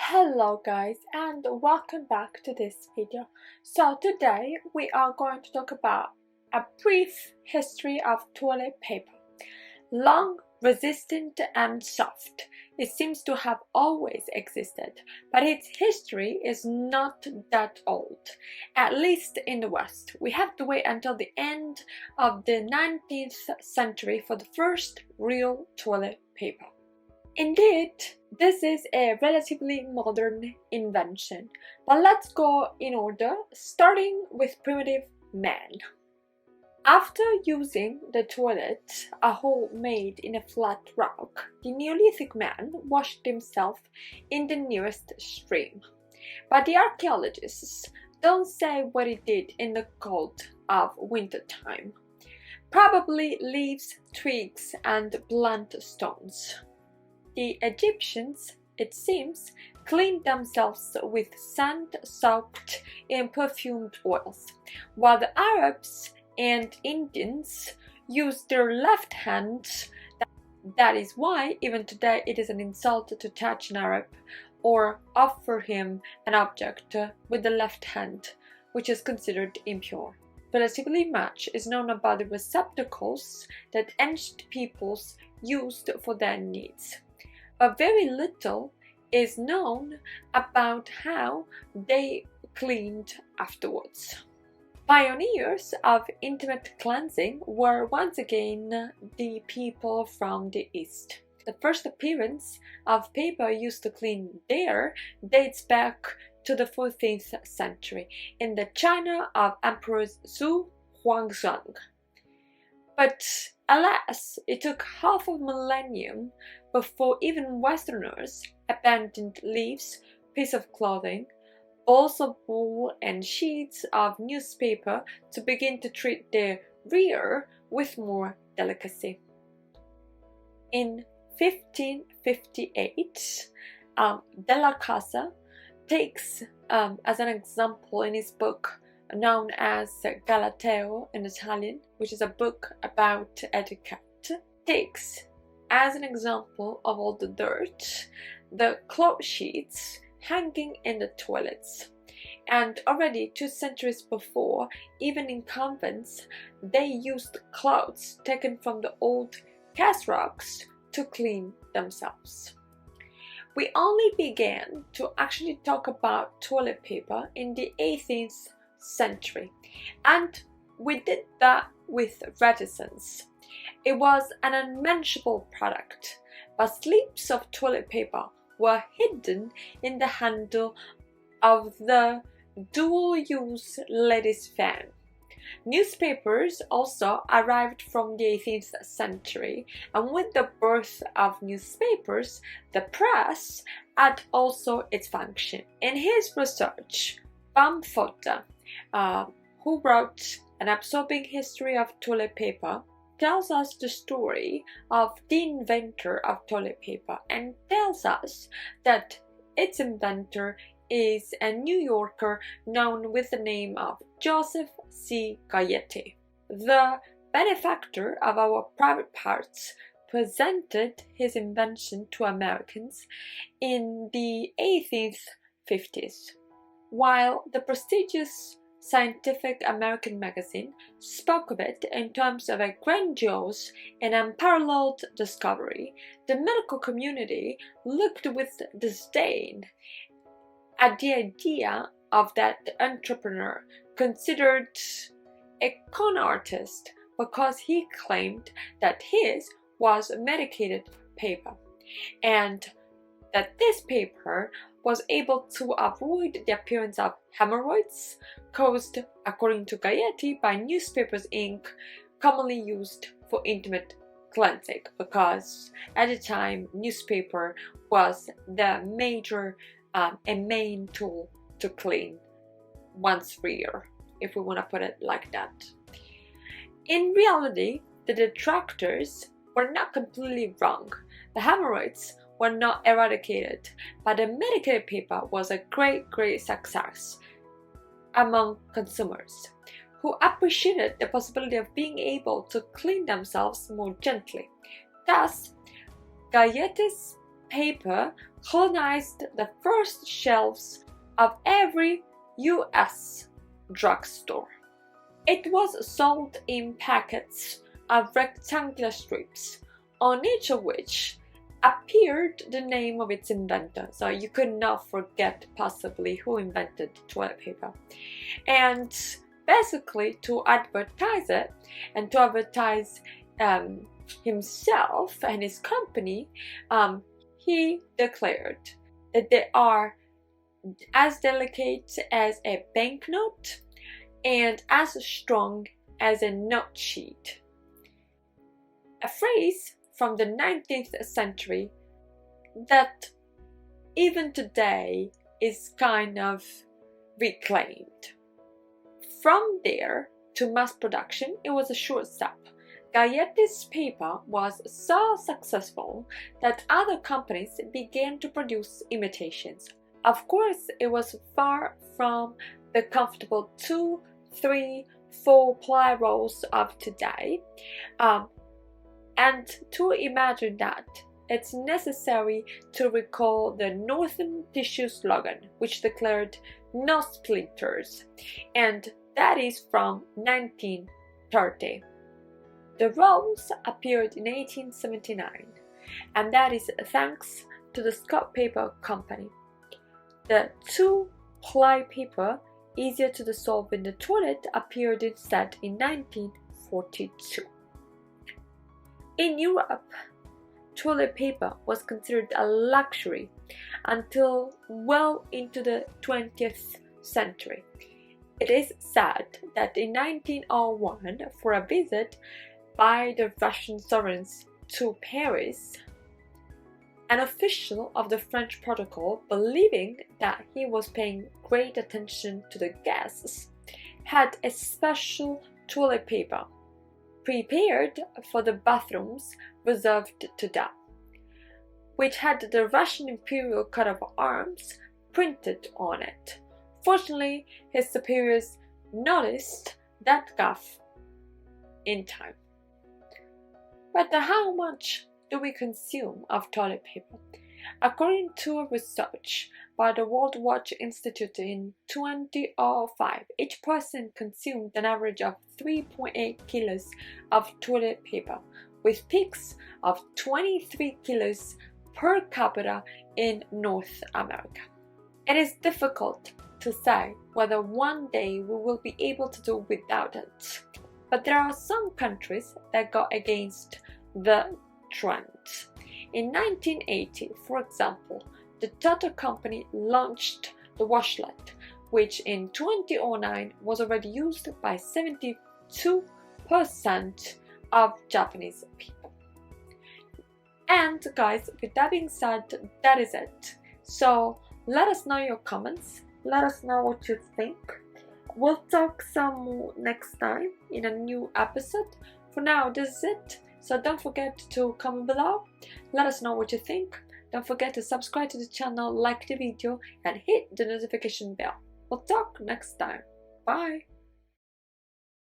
Hello guys and welcome back to this video. So today we are going to talk about a brief history of toilet paper. Long, resistant and soft, it seems to have always existed, but its history is not that old. At least in the West, we have to wait until the end of the 19th century for the first real toilet paper. Indeed, this is a relatively modern invention, but let's go in order, starting with primitive man. After using the toilet, a hole made in a flat rock, the Neolithic man washed himself in the nearest stream. But the archaeologists don't say what he did in the cold of wintertime. Probably leaves, twigs, and blunt stones. The Egyptians, it seems, cleaned themselves with sand soaked in perfumed oils, while the Arabs and Indians used their left hands. That is why even today it is an insult to touch an Arab or offer him an object with the left hand, which is considered impure. Relatively much is known about the receptacles that ancient peoples used for their needs, but very little is known about how they cleaned afterwards. Pioneers of intimate cleansing were once again the people from the East. The first appearance of paper used to clean there dates back to the 14th century in the China of Emperors Zhou Huangzhang. But alas, it took half a millennium before even Westerners abandoned leaves, pieces of clothing, balls of wool and sheets of newspaper to begin to treat their rear with more delicacy. In 1558, De la Casa takes as an example in his book known as Galateo in Italian, which is a book about etiquette, takes as an example of all the dirt the cloth sheets hanging in the toilets. And already 2 centuries before, even in convents, they used clothes taken from the old casrocks to clean themselves. We only began to actually talk about toilet paper in the 18th century, and we did that with reticence. It was an unmentionable product, but slips of toilet paper were hidden in the handle of the dual-use ladies' fan. Newspapers also arrived from the 18th century, and with the birth of newspapers, the press had also its function. In his research, Bamfota, who wrote An Absorbing History of Toilet Paper, tells us the story of the inventor of toilet paper and tells us that its inventor is a New Yorker known with the name of Joseph C. Gayeti. The benefactor of our private parts presented his invention to Americans in the 1850s, while the prestigious Scientific American magazine spoke of it in terms of a grandiose and unparalleled discovery. The medical community looked with disdain at the idea of that entrepreneur, considered a con artist because he claimed that his was medicated paper and that this paper was able to avoid the appearance of hemorrhoids caused, according to Gayeti, by newspapers ink commonly used for intimate cleansing, because at the time newspaper was the major and main tool to clean one's rear, if we want to put it like that. In reality, the detractors were not completely wrong. The hemorrhoids were not eradicated, but the medicated paper was a great success among consumers, who appreciated the possibility of being able to clean themselves more gently. Thus, Gayeti's paper colonized the first shelves of every US drugstore. It was sold in packets of rectangular strips, on each of which appeared the name of its inventor, so you could not forget possibly who invented toilet paper. And basically, to advertise it and to advertise himself and his company, he declared that they are as delicate as a banknote and as strong as a note sheet. A phrase from the 19th century that even today is kind of reclaimed. From there to mass production, it was a short step. Gayetti's paper was so successful that other companies began to produce imitations. Of course, it was far from the comfortable 2, 3, 4 ply rolls of today. And to imagine that, it's necessary to recall the Northern Tissue slogan, which declared "no splinters," and that is from 1930. The rolls appeared in 1879, and that is thanks to the Scott Paper Company. The 2-ply paper, easier to dissolve in the toilet, appeared instead in 1942. In Europe, toilet paper was considered a luxury until well into the 20th century. It is said that in 1901, for a visit by the Russian sovereigns to Paris, an official of the French protocol, believing that he was paying great attention to the guests, had a special toilet paper prepared for the bathrooms reserved to them, which had the Russian imperial coat of arms printed on it. Fortunately, his superiors noticed that gaffe in time. But how much do we consume of toilet paper? According to a research by the World Watch Institute in 2005, each person consumed an average of 3.8 kilos of toilet paper, with peaks of 23 kilos per capita in North America. It is difficult to say whether one day we will be able to do without it, but there are some countries that go against the trend. In 1980, for example, the Tata company launched the washlet, which in 2009 was already used by 72% of Japanese people. And guys, with that being said, that is it. So let us know your comments. Let us know what you think. We'll talk some more next time in a new episode. For now, this is it. So don't forget to comment below. Let us know what you think. Don't forget to subscribe to the channel, like the video, and hit the notification bell. We'll talk next time. Bye!